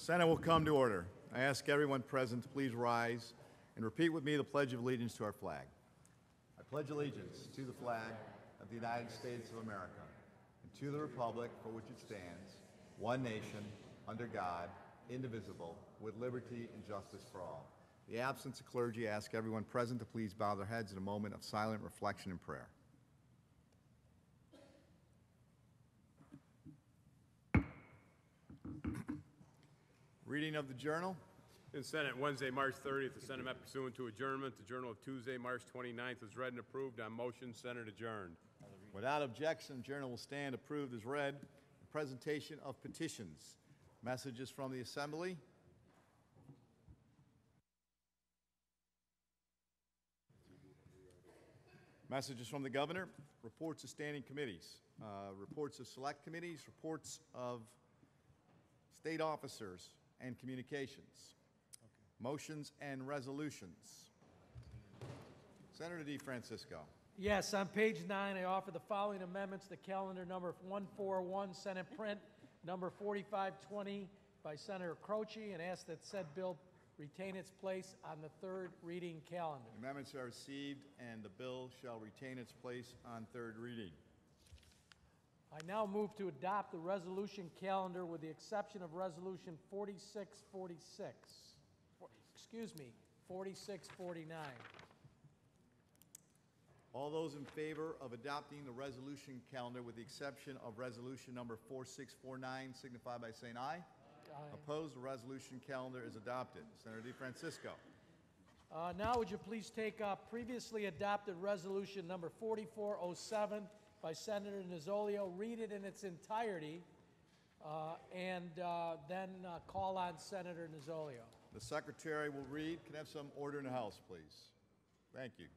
Senate will come to order. I ask everyone present to please rise and repeat with me the Pledge of Allegiance to our flag. I pledge allegiance to the flag of the United States of America and to the republic for which it stands, one nation, under God, indivisible, with liberty and justice for all. In the absence of clergy, I ask everyone present to please bow their heads in a moment of silent reflection and prayer. Reading of the journal. In Senate, Wednesday, March 30th, the Senate met pursuant to adjournment. The journal of Tuesday, March 29th was read and approved on motion. Senate adjourned. Without objection, the journal will stand approved as read. The presentation of petitions. Messages from the Assembly. Messages from the Governor. Reports of standing committees. Reports of select committees. Reports of state officers and communications. Motions and resolutions. Senator DeFrancisco. Yes, on page 9, I offer the following amendments to calendar number 141, Senate Print number 4520 by Senator Croce, and ask that said bill retain its place on the third reading calendar. Amendments are received and the bill shall retain its place on third reading. I now move to adopt the resolution calendar with the exception of resolution 4649. All those in favor of adopting the resolution calendar with the exception of resolution number 4649 signify by saying aye. Aye. Opposed, the resolution calendar is adopted. Senator DeFrancisco. Now would you please take up previously adopted resolution number 4407 by Senator Nozzolio, read it in its entirety, and then call on Senator Nozzolio. The Secretary will read. Can I have some order in the House, please? Thank you.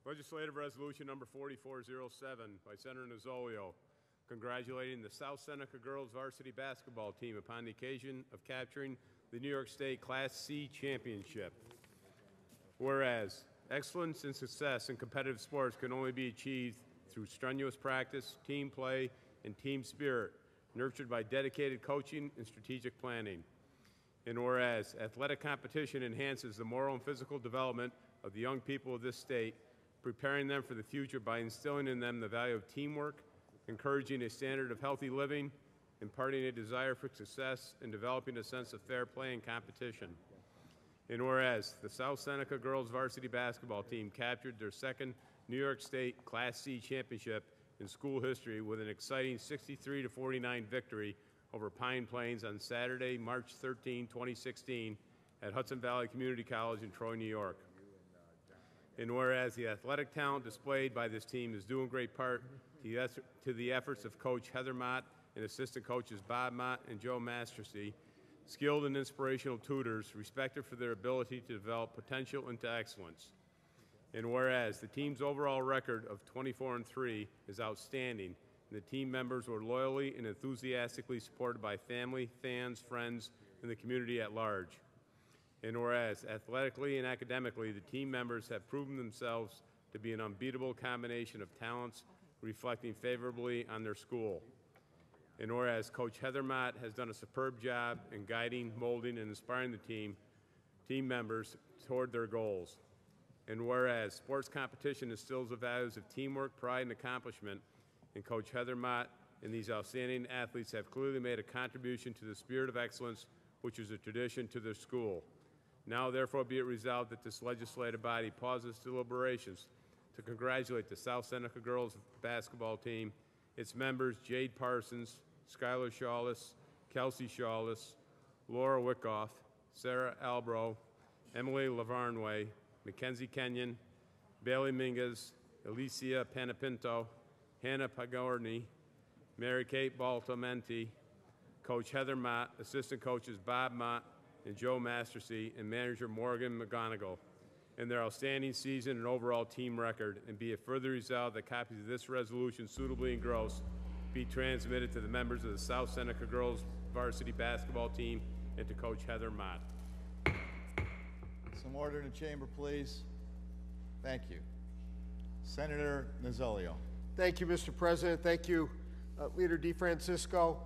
Legislative Resolution number 4407 by Senator Nozzolio, congratulating the South Seneca girls varsity basketball team upon the occasion of capturing the New York State Class C championship. Whereas, excellence and success in competitive sports can only be achieved through strenuous practice, team play, and team spirit, nurtured by dedicated coaching and strategic planning. And whereas athletic competition enhances the moral and physical development of the young people of this state, preparing them for the future by instilling in them the value of teamwork, encouraging a standard of healthy living, imparting a desire for success, and developing a sense of fair play and competition. And whereas the South Seneca girls varsity basketball team captured their second New York State Class C championship in school history with an exciting 63-49 victory over Pine Plains on Saturday, March 13, 2016 at Hudson Valley Community College in Troy, New York. And whereas the athletic talent displayed by this team is due in great part to the efforts of Coach Heather Mott and assistant coaches Bob Mott and Joe Mastersy, skilled and inspirational tutors respected for their ability to develop potential into excellence. And whereas the team's overall record of 24-3 is outstanding, and the team members were loyally and enthusiastically supported by family, fans, friends, and the community at large. And whereas athletically and academically, the team members have proven themselves to be an unbeatable combination of talents reflecting favorably on their school. And whereas Coach Heather Mott has done a superb job in guiding, molding, and inspiring the team members toward their goals. And whereas sports competition instills the values of teamwork, pride, and accomplishment, and Coach Heather Mott and these outstanding athletes have clearly made a contribution to the spirit of excellence, which is a tradition to their school. Now, therefore, be it resolved that this legislative body pauses deliberations to congratulate the South Seneca girls basketball team, its members Jade Parsons, Skylar Shawless, Kelsey Shawless, Laura Wickoff, Sarah Albro, Emily Lavarnway, Mackenzie Kenyon, Bailey Mingus, Alicia Panapinto, Hannah Pagorni, Mary Kate Baltamenti, Coach Heather Mott, assistant coaches Bob Mott and Joe Mastersy, and manager Morgan McGonigal, and their outstanding season and overall team record, and be it further resolved that copies of this resolution suitably engrossed be transmitted to the members of the South Seneca girls varsity basketball team and to Coach Heather Mott. Some order in the chamber, please. Thank you. Senator Nozzolio. Thank you, Mr. President. Thank you, Leader DeFrancisco.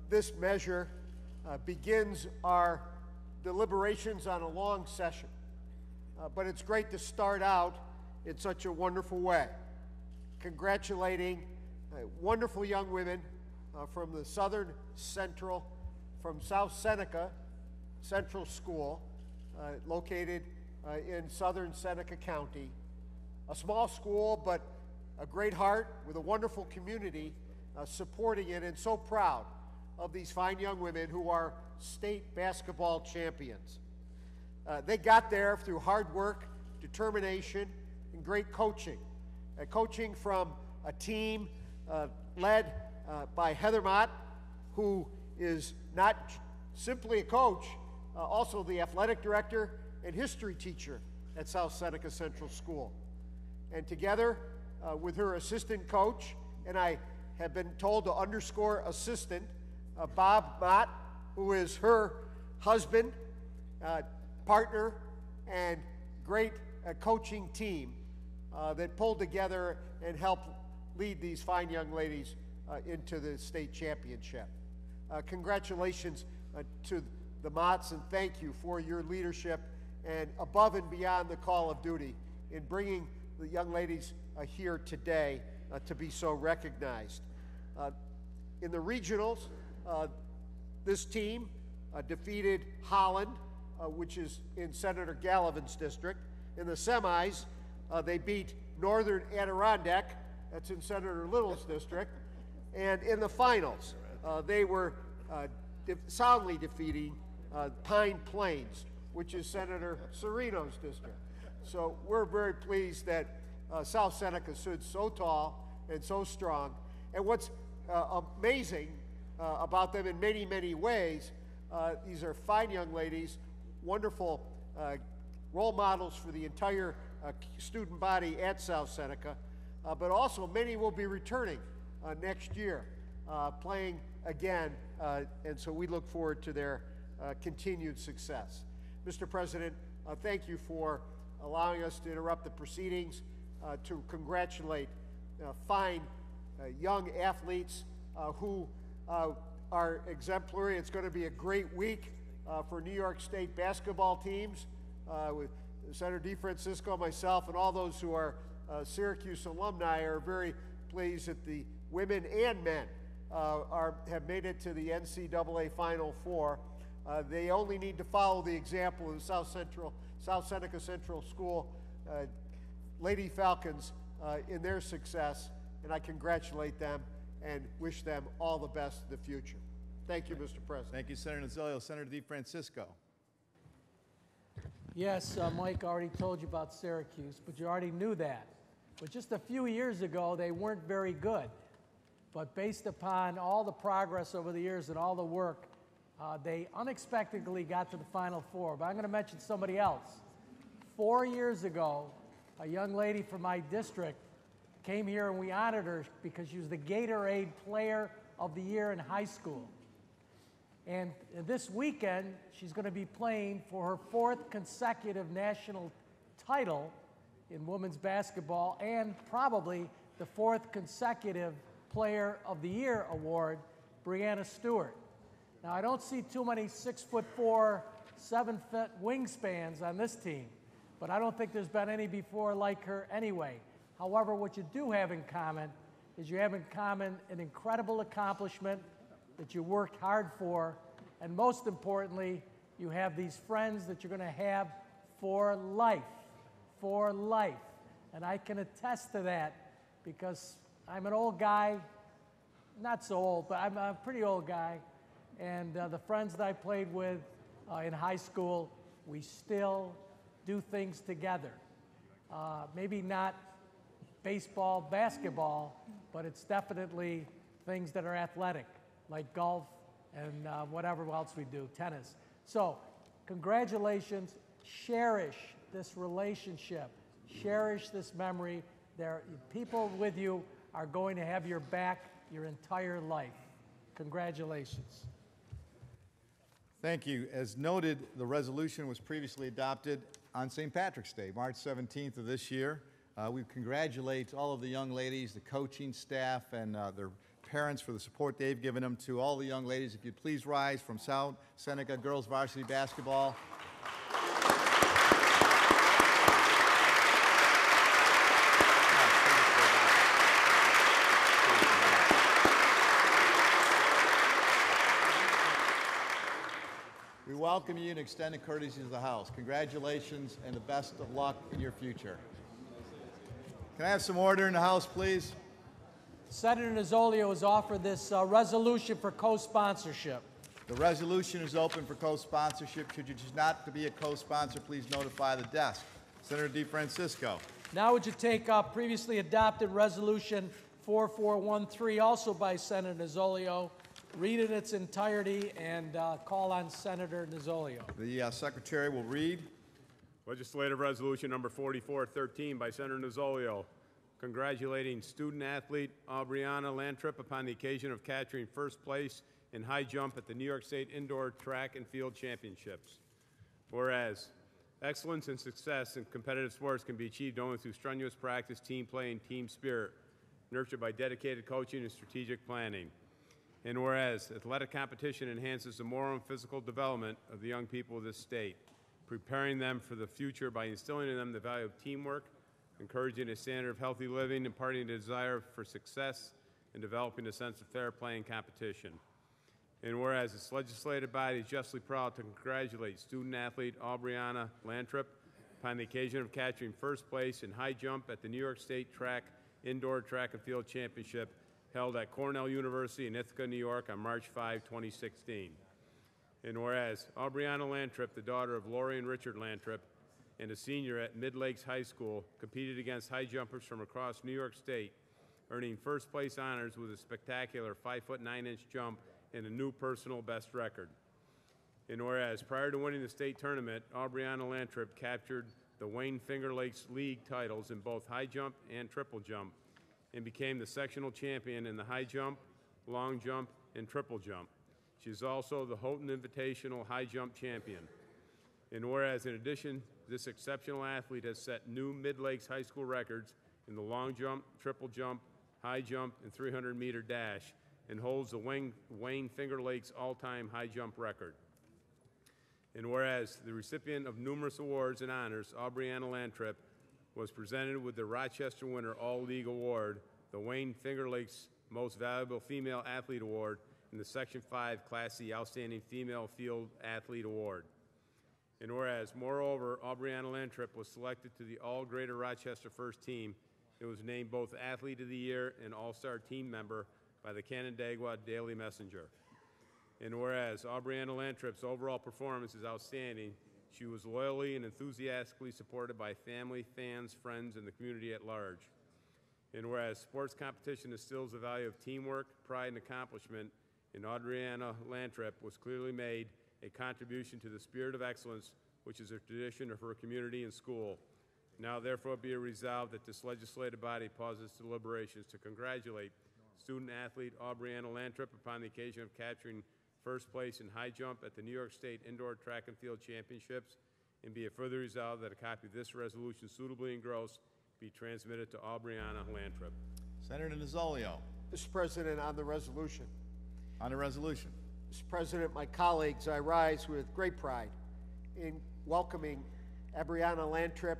This measure begins our deliberations on a long session, but it's great to start out in such a wonderful way, congratulating wonderful young women from the South Seneca Central School, located in southern Seneca County. A small school, but a great heart with a wonderful community supporting it, and so proud of these fine young women who are state basketball champions. They got there through hard work, determination, and great coaching. Coaching from a team led by Heather Mott, who is not simply a coach, also the athletic director and history teacher at South Seneca Central School. And together with her assistant coach, and I have been told to underscore assistant, Bob Mott, who is her husband, partner, and great coaching team that pulled together and helped lead these fine young ladies into the state championship. Congratulations to the Motts, and thank you for your leadership and above and beyond the call of duty in bringing the young ladies here today to be so recognized. In the regionals, this team defeated Holland, which is in Senator Gallivan's district. In the semis, they beat Northern Adirondack, that's in Senator Little's district. And in the finals, they were soundly defeating Pine Plains, which is Senator Serino's district. So we're very pleased that South Seneca stood so tall and so strong. And what's amazing about them in many, many ways, these are fine young ladies, wonderful role models for the entire student body at South Seneca, but also many will be returning next year, playing again, and so we look forward to their continued success. Mr. President, thank you for allowing us to interrupt the proceedings to congratulate fine young athletes who are exemplary. It's going to be a great week for New York State basketball teams with Senator DeFrancisco, myself, and all those who are Syracuse alumni are very pleased that the women and men have made it to the NCAA Final Four. They only need to follow the example of the South Seneca Central School Lady Falcons in their success, and I congratulate them and wish them all the best in the future. Thank you, Mr. President. Thank you, Senator Nozzolio. Senator DeFrancisco. Yes, Mike already told you about Syracuse, but you already knew that. But just a few years ago, they weren't very good. But based upon all the progress over the years and all the work, they unexpectedly got to the Final Four. But I'm going to mention somebody else. 4 years ago, a young lady from my district came here and we honored her because she was the Gatorade Player of the Year in high school. And this weekend, she's going to be playing for her 4th consecutive national title in women's basketball and probably the 4th consecutive Player of the Year award, Breanna Stewart. Now, I don't see too many 6'4", 7-foot wingspans on this team, but I don't think there's been any before like her anyway. However, what you do have in common is you have in common an incredible accomplishment that you worked hard for, and most importantly, you have these friends that you're going to have for life, for life. And I can attest to that because I'm an old guy, not so old, but I'm a pretty old guy, and the friends that I played with in high school, we still do things together. Maybe not baseball, basketball, but it's definitely things that are athletic, like golf and whatever else we do, tennis. So, congratulations. Cherish this relationship. Cherish this memory. People with you are going to have your back your entire life. Congratulations. Thank you. As noted, the resolution was previously adopted on St. Patrick's Day, March 17th of this year. We congratulate all of the young ladies, the coaching staff, and their parents for the support they've given them. To all the young ladies, if you'd please rise from South Seneca Girls Varsity Basketball. We welcome you and extend the courtesies of the House. Congratulations and the best of luck in your future. Can I have some order in the House, please? Senator Nozzolio has offered this resolution for co-sponsorship. The resolution is open for co-sponsorship. Should you choose not to be a co-sponsor, please notify the desk. Senator DeFrancisco. Now would you take up previously adopted resolution 4413, also by Senator Nozzolio, read it in its entirety, and call on Senator Nozzolio. The Secretary will read. Legislative Resolution Number 4413 by Senator Nozzolio, congratulating student-athlete Aubriana Lantrip upon the occasion of capturing first place in high jump at the New York State Indoor Track and Field Championships. Whereas, excellence and success in competitive sports can be achieved only through strenuous practice, team play, and team spirit, nurtured by dedicated coaching and strategic planning. And whereas, athletic competition enhances the moral and physical development of the young people of this state, preparing them for the future by instilling in them the value of teamwork, encouraging a standard of healthy living, imparting a desire for success, and developing a sense of fair play and competition. And whereas this legislative body is justly proud to congratulate student-athlete Aubriana Lantrip upon the occasion of capturing first place in high jump at the New York State Indoor Track and Field Championship held at Cornell University in Ithaca, New York on March 5, 2016. And whereas Aubriana Lantrip, the daughter of Lori and Richard Lantrip, and a senior at Mid Lakes High School, competed against high jumpers from across New York State, earning first place honors with a spectacular 5'9" jump and a new personal best record. And whereas prior to winning the state tournament, Aubriana Lantrip captured the Wayne Finger Lakes League titles in both high jump and triple jump, and became the sectional champion in the high jump, long jump, and triple jump. She is also the Houghton Invitational high jump champion. And whereas in addition, this exceptional athlete has set new Mid-Lakes High School records in the long jump, triple jump, high jump, and 300-meter dash, and holds the Wayne Finger Lakes all-time high jump record. And whereas the recipient of numerous awards and honors, Aubriana Lantrip was presented with the Rochester Winter All-League Award, the Wayne Finger Lakes Most Valuable Female Athlete Award, and the Section 5 Class C Outstanding Female Field Athlete Award. And whereas, moreover, Aubriana Lantrip was selected to the All-Greater Rochester First Team, it was named both Athlete of the Year and All-Star Team Member by the Canandaigua Daily Messenger. And whereas Aubriana Lantrip's overall performance is outstanding, she was loyally and enthusiastically supported by family, fans, friends, and the community at large. And whereas sports competition instills the value of teamwork, pride, and accomplishment, and Aubriana Lantrip was clearly made a contribution to the spirit of excellence, which is a tradition of her community and school. Now, therefore, be it resolved that this legislative body pauses deliberations to congratulate student-athlete Aubriana Lantrip upon the occasion of capturing first place in high jump at the New York State Indoor Track and Field Championships, and be it further resolved that a copy of this resolution suitably engrossed be transmitted to Aubriana Lantrip. Senator Nozzolio. Mr. President, on the resolution. On the resolution. Mr. President, my colleagues, I rise with great pride in welcoming Aubriana Lantrip,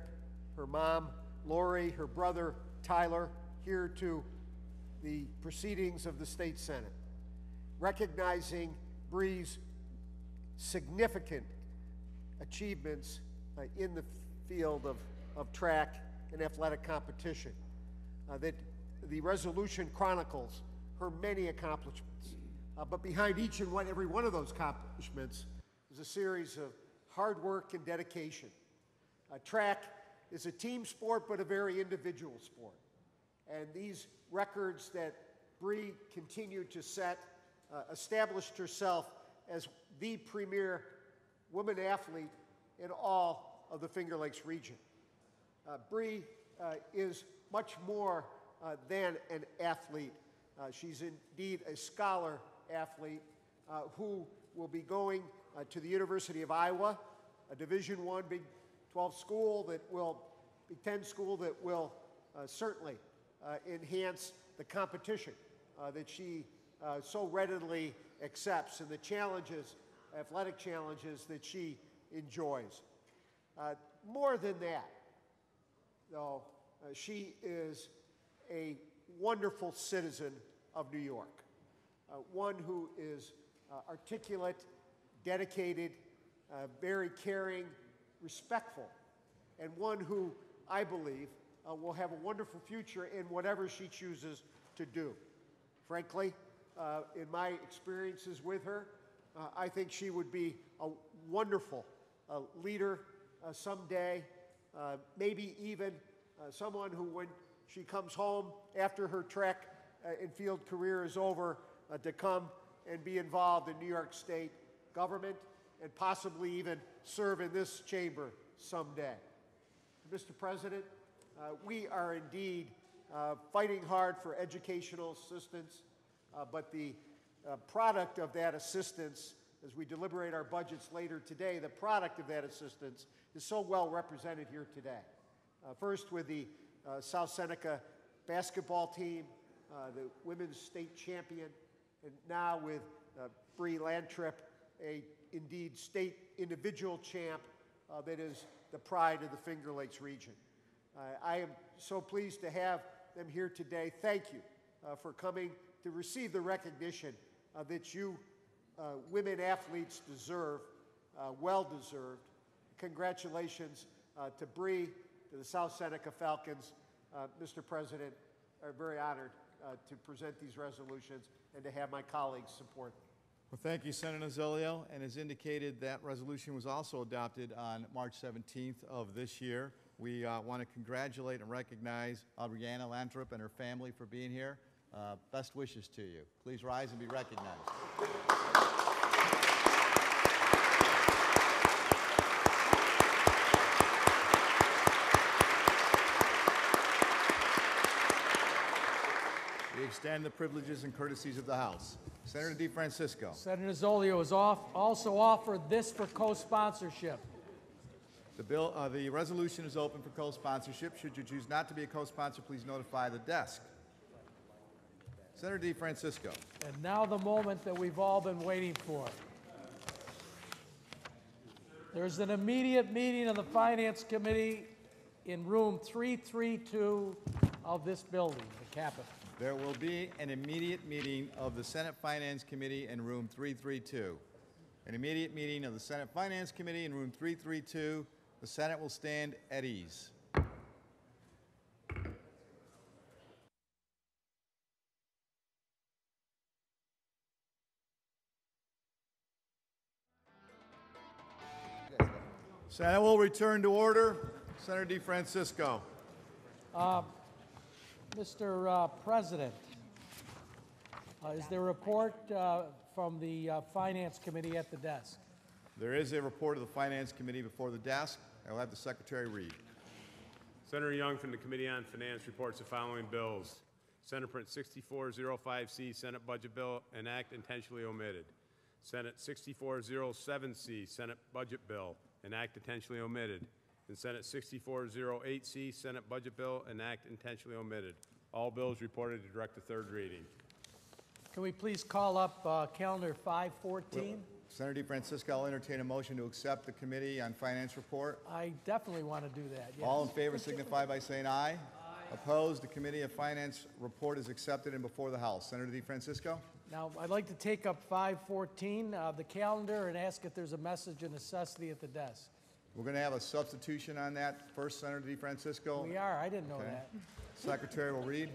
her mom, Lori, her brother, Tyler, here to the proceedings of the State Senate, recognizing Bree's significant achievements in the field of track and athletic competition. That the resolution chronicles her many accomplishments. But behind each and every one of those accomplishments is a series of hard work and dedication. Track is a team sport, but a very individual sport. And these records that Bree continued to set established herself as the premier woman athlete in all of the Finger Lakes region. Bree is much more than an athlete. She's indeed a scholar athlete who will be going to the University of Iowa, a Division I Big 12 school that will, Big 10 school that will certainly enhance the competition that she so readily accepts and the challenges, athletic challenges that she enjoys. More than that, though, she is a wonderful citizen of New York, one who is articulate, dedicated, very caring, respectful, and one who, I believe, will have a wonderful future in whatever she chooses to do. Frankly, in my experiences with her, I think she would be a wonderful leader someday, maybe even someone who, when she comes home after her track and field career is over, to come and be involved in New York State government and possibly even serve in this chamber someday. Mr. President, we are indeed fighting hard for educational assistance, but the product of that assistance, as we deliberate our budgets later today, the product of that assistance is so well represented here today. First with the South Seneca basketball team, the women's state champion, and now with Bree Landtrip, a indeed state individual champ that is the pride of the Finger Lakes region. I am so pleased to have them here today. Thank you for coming to receive the recognition that you women athletes deserve, well deserved. Congratulations to Bree, to the South Seneca Falcons. Mr. President, I'm very honored to present these resolutions and to have my colleagues support them. Well, thank you, Senator Nozzolio. And as indicated, that resolution was also adopted on March 17th of this year. We want to congratulate and recognize Brianna Landtrip and her family for being here. Best wishes to you. Please rise and be recognized. We extend the privileges and courtesies of the House. Senator DeFrancisco. Senator Nozzolio has also offered this for co-sponsorship. The resolution is open for co-sponsorship. Should you choose not to be a co-sponsor, please notify the desk. Senator DeFrancisco. And now the moment that we've all been waiting for. There's an immediate meeting of the Finance Committee in room 332 of this building, the Capitol. There will be an immediate meeting of the Senate Finance Committee in room 332. An immediate meeting of the Senate Finance Committee in room 332. The Senate will stand at ease. Senate will return to order. Senator DeFrancisco. Mr. President, is there a report from the Finance Committee at the desk? There is a report of the Finance Committee before the desk. I will have the Secretary read. Senator Young from the Committee on Finance reports the following bills. Senate Print 6405C, Senate Budget Bill, Enact Intentionally Omitted. Senate 6407C, Senate Budget Bill, Enact Intentionally Omitted. And Senate 6408C, Senate Budget Bill, Enact Intentionally Omitted. All bills reported to direct to third reading. Can we please call up calendar 514? Senator DeFrancisco, I'll entertain a motion to accept the Committee on Finance report. I definitely want to do that, yes. All in favor signify by saying aye. Aye. Opposed? The Committee of Finance report is accepted and before the House. Senator DeFrancisco? Now, I'd like to take up 514, the calendar, and ask if there's a message of necessity at the desk. We're going to have a substitution on that first, Senator DeFrancisco. We are. I didn't know that. Secretary will read.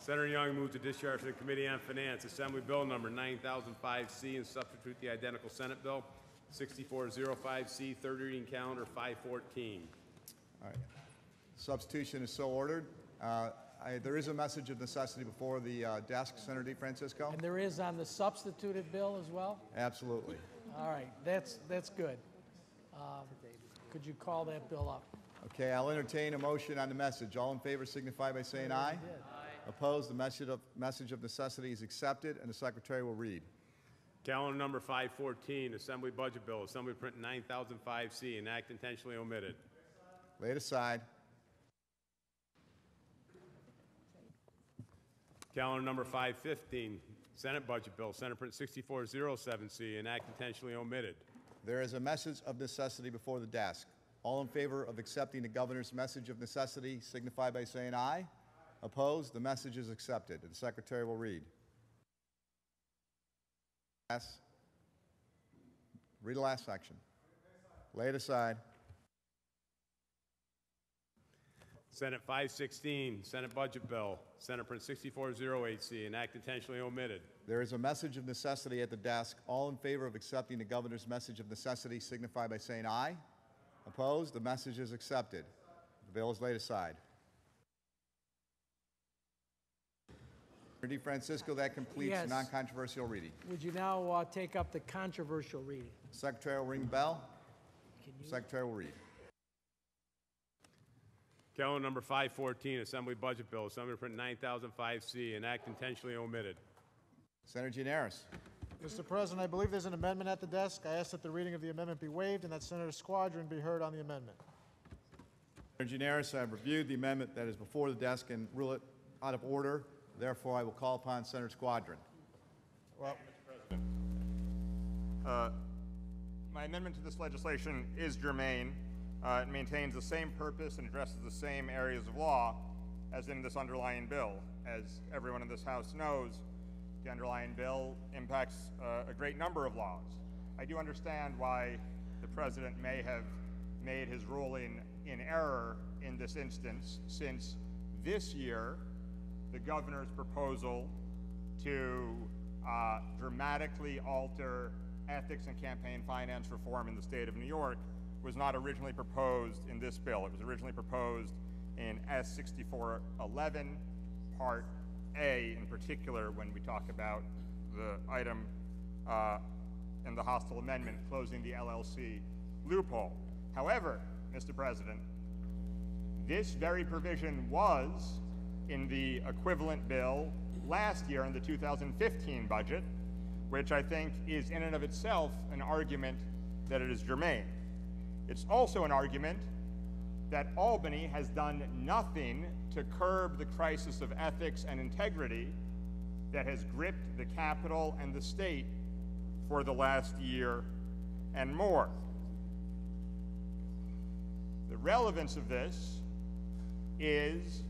Senator Young moves to discharge from the Committee on Finance Assembly Bill number 9005C and substitute the identical Senate Bill 6405C, third reading calendar 514. All right. Substitution is so ordered. There is a message of necessity before the desk, Senator DeFrancisco. And there is on the substituted bill as well? Absolutely. All right. That's good. Could you call that bill up? Okay, I'll entertain a motion on the message. All in favor signify by saying aye. Aye. Opposed? The message of necessity is accepted, and the Secretary will read. Calendar number 514, Assembly Budget Bill, Assembly Print 9005C, Enact Intentionally Omitted. Laid aside. Calendar number 515, Senate Budget Bill, Senate Print 6407C, enact intentionally omitted. There is a message of necessity before the desk. All in favor of accepting the governor's message of necessity signify by saying aye. Opposed? The message is accepted. The secretary will read. Yes. Read the last section. Lay it aside. Senate 516, Senate Budget Bill, Senate Print 6408C, enact intentionally omitted. There is a message of necessity at the desk. All in favor of accepting the governor's message of necessity signify by saying aye. Opposed? The message is accepted. The bill is laid aside. Senator DeFrancisco, that completes Yes. non-controversial reading. Would you now take up the controversial reading? Secretary will ring the bell. Can you- Secretary will read. Calendar number 514, Assembly Budget Bill, Assembly Print 9005C, enact intentionally omitted. Senator Gianaris. Mr. President, I believe there's an amendment at the desk. I ask that the reading of the amendment be waived and that Senator Squadron be heard on the amendment. Senator Gianaris, I have reviewed the amendment that is before the desk and rule it out of order. Therefore, I will call upon Senator Squadron. Well, My amendment to this legislation is germane. It maintains the same purpose and addresses the same areas of law as in this underlying bill. As everyone in this House knows, the underlying bill impacts a great number of laws. I do understand why the President may have made his ruling in error in this instance, since this year the governor's proposal to dramatically alter ethics and campaign finance reform in the state of New York was not originally proposed in this bill. It was originally proposed in S6411, Part A in particular, when we talk about the item in the hostile amendment closing the LLC loophole. However, Mr. President, this very provision was in the equivalent bill last year in the 2015 budget, which I think is in and of itself an argument that it is germane. It's also an argument that Albany has done nothing to curb the crisis of ethics and integrity that has gripped the Capitol and the state for the last year and more. The relevance of this is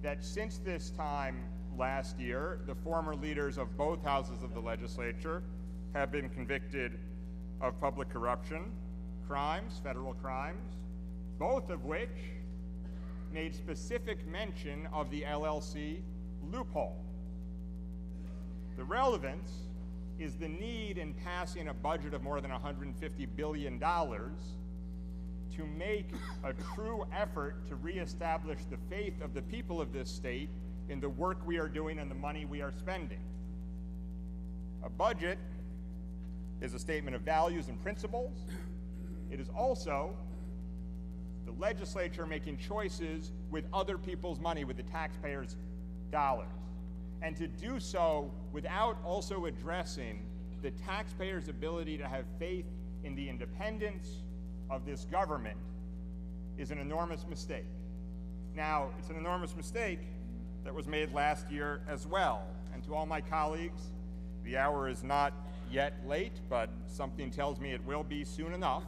that since this time last year, the former leaders of both houses of the legislature have been convicted of public corruption, crimes, federal crimes, both of which made specific mention of the LLC loophole. The relevance is the need in passing a budget of more than $150 billion to make a true effort to reestablish the faith of the people of this state in the work we are doing and the money we are spending. A budget is a statement of values and principles. It is also the legislature making choices with other people's money, with the taxpayers' dollars. And to do so without also addressing the taxpayers' ability to have faith in the independence of this government is an enormous mistake. Now, it's an enormous mistake that was made last year as well. And to all my colleagues, the hour is not yet late, but something tells me it will be soon enough.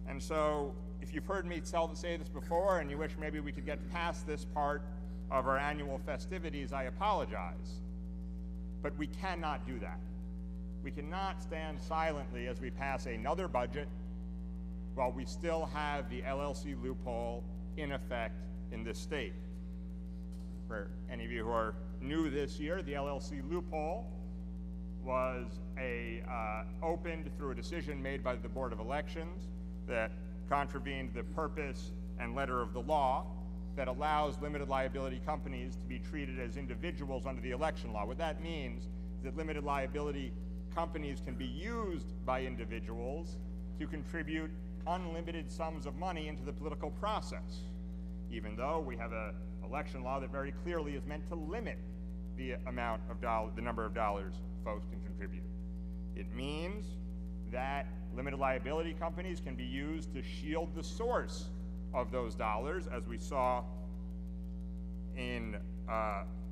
And so, if you've heard me say this before and you wish maybe we could get past this part of our annual festivities, I apologize. But we cannot do that. We cannot stand silently as we pass another budget while we still have the LLC loophole in effect in this state. For any of you who are new this year, the LLC loophole was opened through a decision made by the Board of Elections that contravened the purpose and letter of the law that allows limited liability companies to be treated as individuals under the election law. What that means is that limited liability companies can be used by individuals to contribute unlimited sums of money into the political process, even though we have an election law that very clearly is meant to limit the amount of the number of dollars folks can contribute. It means that limited liability companies can be used to shield the source of those dollars, as we saw in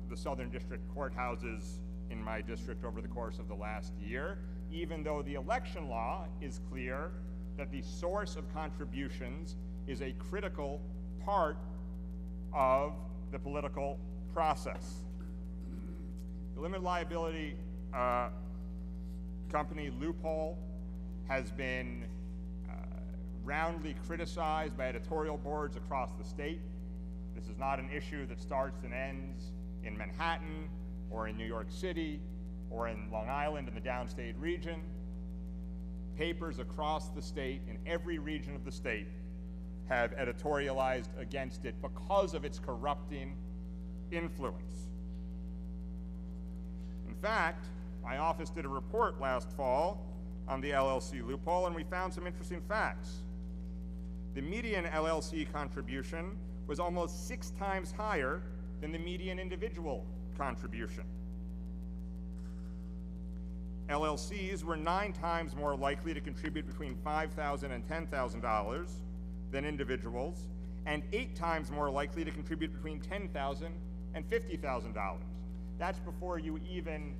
the Southern District courthouses in my district over the course of the last year, even though the election law is clear that the source of contributions is a critical part of the political process. The limited liability company loophole has been roundly criticized by editorial boards across the state. This is not an issue that starts and ends in Manhattan or in New York City or in Long Island in the downstate region. Papers across the state, in every region of the state, have editorialized against it because of its corrupting influence. In fact, my office did a report last fall on the LLC loophole, and we found some interesting facts. The median LLC contribution was almost 6 times higher than the median individual contribution. LLCs were 9 times more likely to contribute between $5,000 and $10,000 than individuals, and 8 times more likely to contribute between $10,000 and $50,000. That's before you even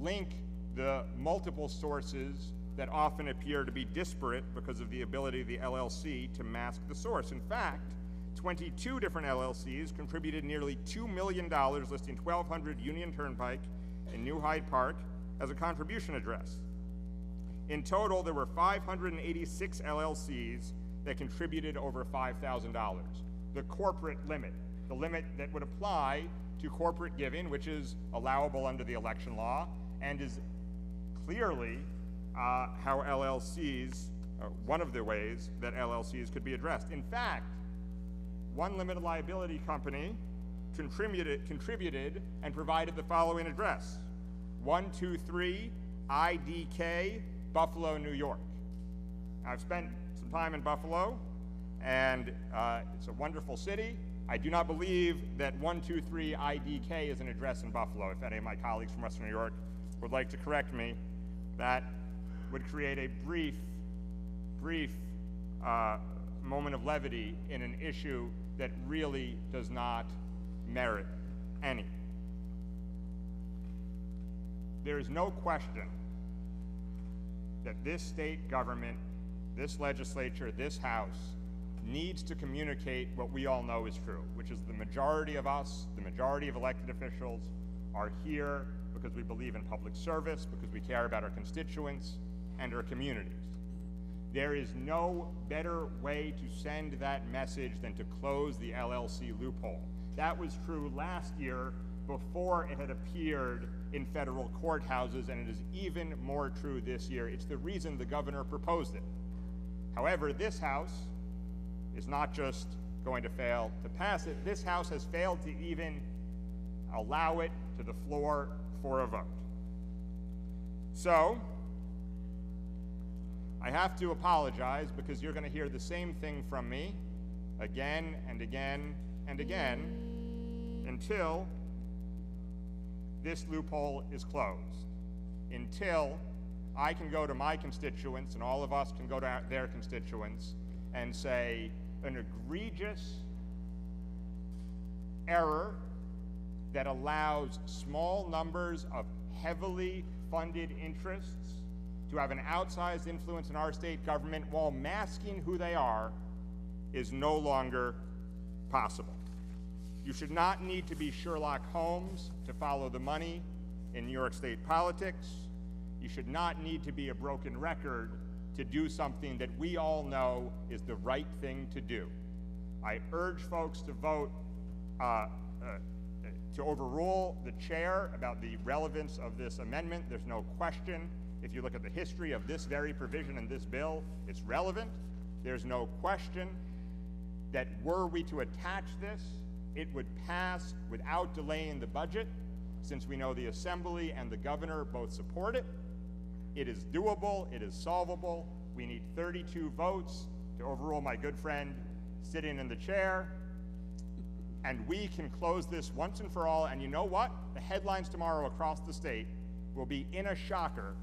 link the multiple sources that often appear to be disparate because of the ability of the LLC to mask the source. In fact, 22 different LLCs contributed nearly $2 million, listing 1,200 Union Turnpike in New Hyde Park as a contribution address. In total, there were 586 LLCs that contributed over $5,000, the corporate limit, the limit that would apply to corporate giving, which is allowable under the election law and is clearly how LLCs, one of the ways that LLCs could be addressed. In fact, one limited liability company contributed and provided the following address: 123 IDK, Buffalo, New York. I've spent some time in Buffalo, and it's a wonderful city. I do not believe that 123 IDK is an address in Buffalo. If any of my colleagues from Western New York would like to correct me, that would create a brief moment of levity in an issue that really does not merit any. There is no question that this state government, this legislature, this House needs to communicate what we all know is true, which is the majority of us, the majority of elected officials, are here because we believe in public service, because we care about our constituents and our communities. There is no better way to send that message than to close the LLC loophole. That was true last year before it had appeared in federal courthouses, and it is even more true this year. It's the reason the governor proposed it. However, this House is not just going to fail to pass it, this House has failed to even allow it to the floor for a vote. So, I have to apologize because you're going to hear the same thing from me again and again and again until this loophole is closed, until I can go to my constituents and all of us can go to their constituents and say an egregious error that allows small numbers of heavily funded interests to have an outsized influence in our state government while masking who they are is no longer possible. You should not need to be Sherlock Holmes to follow the money in New York State politics. You should not need to be a broken record to do something that we all know is the right thing to do. I urge folks to vote to overrule the chair about the relevance of this amendment. There's no question. If you look at the history of this very provision in this bill, it's relevant. There's no question that were we to attach this, it would pass without delaying the budget, since we know the Assembly and the governor both support it. It is doable, it is solvable. We need 32 votes to overrule my good friend sitting in the chair, and we can close this once and for all. And you know what? The headlines tomorrow across the state will be, in a shocker,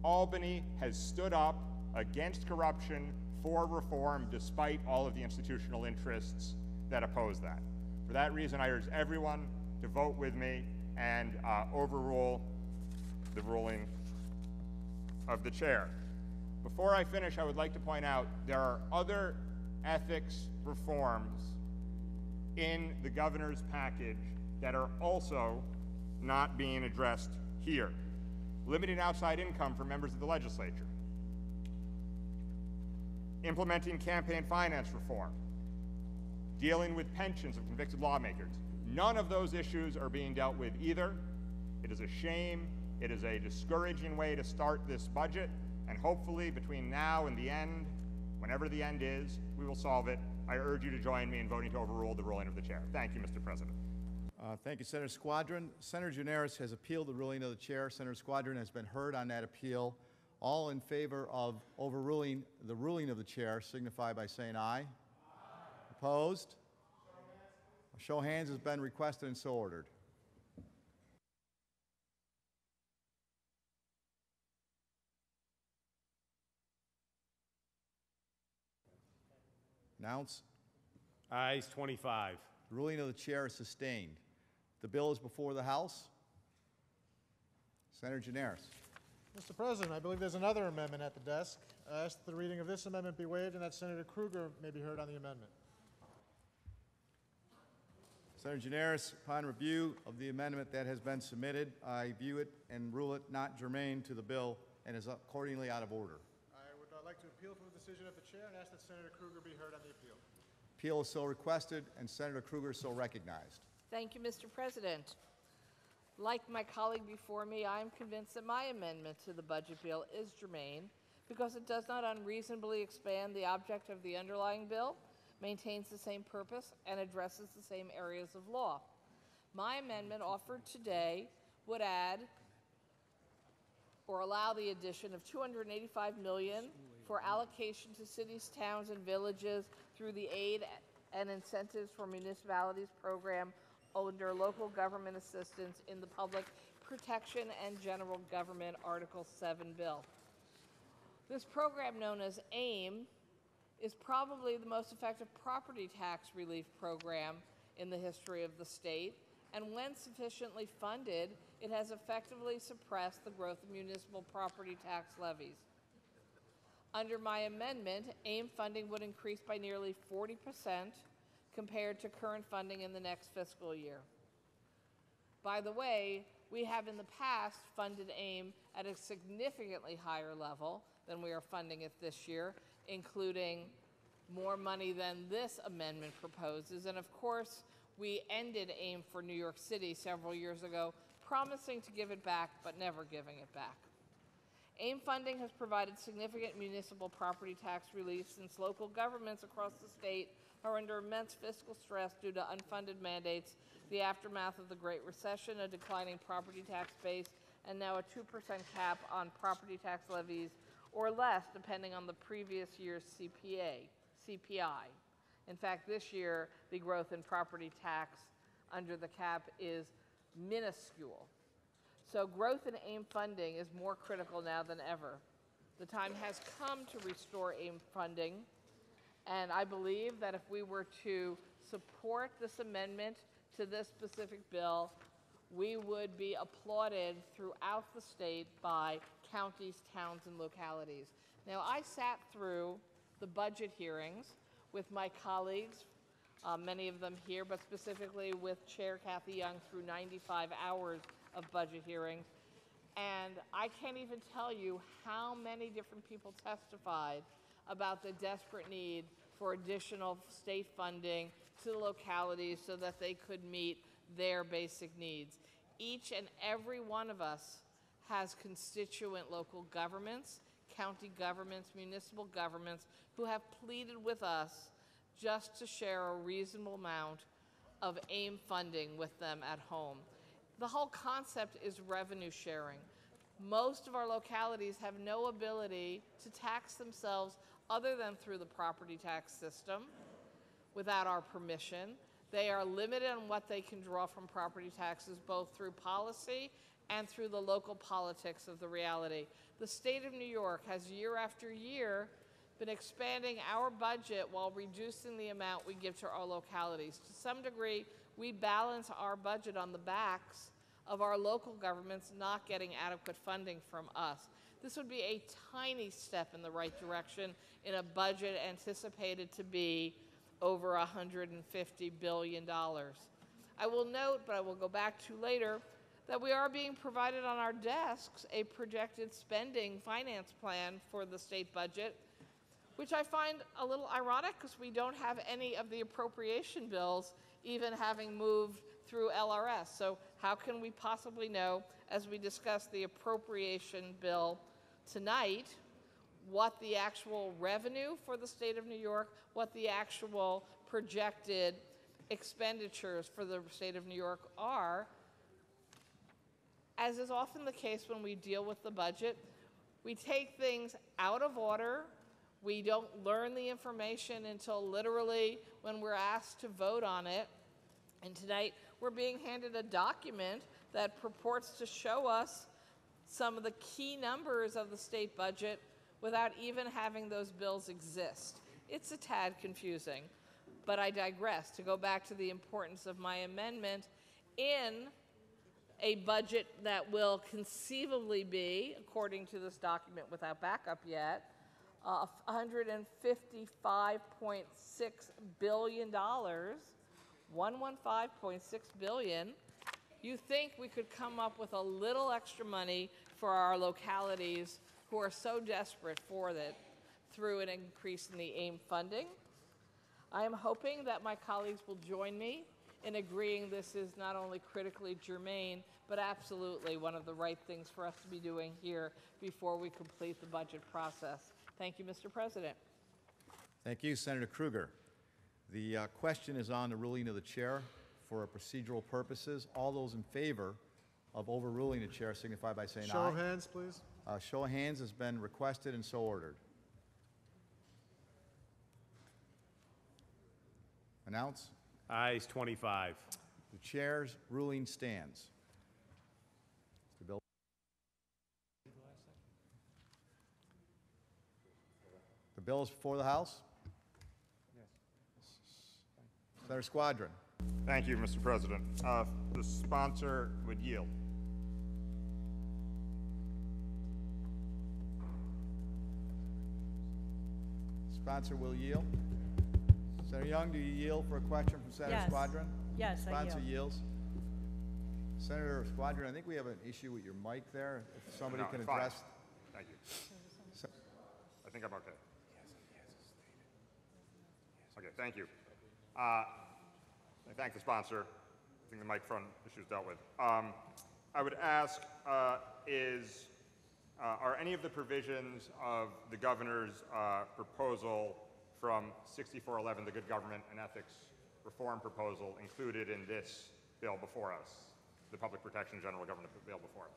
Albany has stood up against corruption for reform despite all of the institutional interests that oppose that. For For that reason, I urge everyone to vote with me and overrule the ruling of the chair. Before I finish, I would like to point out there are other ethics reforms in the governor's package that are also not being addressed here. Limiting outside income for members of the legislature, implementing campaign finance reform, dealing with pensions of convicted lawmakers. None of those issues are being dealt with either. It is a shame. It is a discouraging way to start this budget, and hopefully between now and the end, whenever the end is, we will solve it. I urge you to join me in voting to overrule the ruling of the chair. Thank you, Mr. President. Thank you, Senator Squadron. Senator Gianaris has appealed the ruling of the chair. Senator Squadron has been heard on that appeal. All in favor of overruling the ruling of the chair signify by saying aye. Opposed? A show of hands has been requested and so ordered. Announce. Ayes 25. The ruling of the chair is sustained. The bill is before the House. Senator Gianaris. Mr. President, I believe there's another amendment at the desk. I ask that the reading of this amendment be waived and that Senator Krueger may be heard on the amendment. Senator Gianaris, upon review of the amendment that has been submitted, I view it and rule it not germane to the bill and is accordingly out of order. I would like to appeal from the decision of the chair and ask that Senator Krueger be heard on the appeal. Appeal is so requested and Senator Krueger is so recognized. Thank you, Mr. President. Like my colleague before me, I am convinced that my amendment to the budget bill is germane because it does not unreasonably expand the object of the underlying bill, maintains the same purpose, and addresses the same areas of law. My amendment offered today would add or allow the addition of $285 million for allocation to cities, towns, and villages through the Aid and Incentives for Municipalities program under local government assistance in the Public Protection and General Government Article 7 bill. This program, known as AIM, is probably the most effective property tax relief program in the history of the state, and when sufficiently funded, it has effectively suppressed the growth of municipal property tax levies. Under my amendment, AIM funding would increase by nearly 40% compared to current funding in the next fiscal year. By the way, we have in the past funded AIM at a significantly higher level than we are funding it this year, including more money than this amendment proposes. And of course, we ended AIM for New York City several years ago, promising to give it back, but never giving it back. AIM funding has provided significant municipal property tax relief since local governments across the state are under immense fiscal stress due to unfunded mandates, the aftermath of the Great Recession, a declining property tax base, and now a 2% cap on property tax levies, or less, depending on the previous year's CPI. In fact, this year, the growth in property tax under the cap is minuscule. So growth in AIM funding is more critical now than ever. The time has come to restore AIM funding, and I believe that if we were to support this amendment to this specific bill, we would be applauded throughout the state by counties, towns, and localities. Now, I sat through the budget hearings with my colleagues, many of them here, but specifically with Chair Kathy Young through 95 hours of budget hearings. And I can't even tell you how many different people testified about the desperate need for additional state funding to the localities so that they could meet their basic needs. Each and every one of us has constituent local governments, county governments, municipal governments who have pleaded with us just to share a reasonable amount of AIM funding with them at home. The whole concept is revenue sharing. Most of our localities have no ability to tax themselves other than through the property tax system without our permission. They are limited on what they can draw from property taxes, both through policy and through the local politics of the reality. The state of New York has year after year been expanding our budget while reducing the amount we give to our localities. To some degree, we balance our budget on the backs of our local governments not getting adequate funding from us. This would be a tiny step in the right direction in a budget anticipated to be over $150 billion. I will note, but I will go back to later, that we are being provided on our desks a projected spending finance plan for the state budget, which I find a little ironic because we don't have any of the appropriation bills even having moved through LRS. So how can we possibly know, as we discuss the appropriation bill tonight, what the actual revenue for the state of New York, what the actual projected expenditures for the state of New York are? As is often the case when we deal with the budget, we take things out of order. We don't learn the information until literally when we're asked to vote on it. And tonight, we're being handed a document that purports to show us some of the key numbers of the state budget without even having those bills exist. It's a tad confusing, but I digress. To go back to the importance of my amendment, in a budget that will conceivably be, according to this document without backup yet, $155.6 billion, $115.6 billion, you think we could come up with a little extra money for our localities who are so desperate for it through an increase in the AIM funding? I am hoping that my colleagues will join me in agreeing this is not only critically germane, but absolutely one of the right things for us to be doing here before we complete the budget process. Thank you, Mr. President. Thank you, Senator Krueger. The question is on the ruling of the chair for procedural purposes. All those in favor of overruling the chair signify by saying aye. Show of hands, please. Show of hands has been requested and so ordered. Announce. Ayes 25. The chair's ruling stands. Mr. Bill. The bill is before the House. Senator Squadron. Thank you, Mr. President. The sponsor would yield. Sponsor will yield. Senator Young, do you yield for a question from Senator Yes. Squadron? Yes, I Sponsor yield. yields. Senator Squadron, I think we have an issue with your mic there. If somebody No, can it's fine. address. Thank you. I think I'm okay. Okay, thank you. I thank the sponsor. I think the microphone issue is dealt with. I would ask, are any of the provisions of the governor's proposal from 6411, the Good Government and Ethics Reform Proposal, included in this bill before us, the Public Protection General Government bill before us?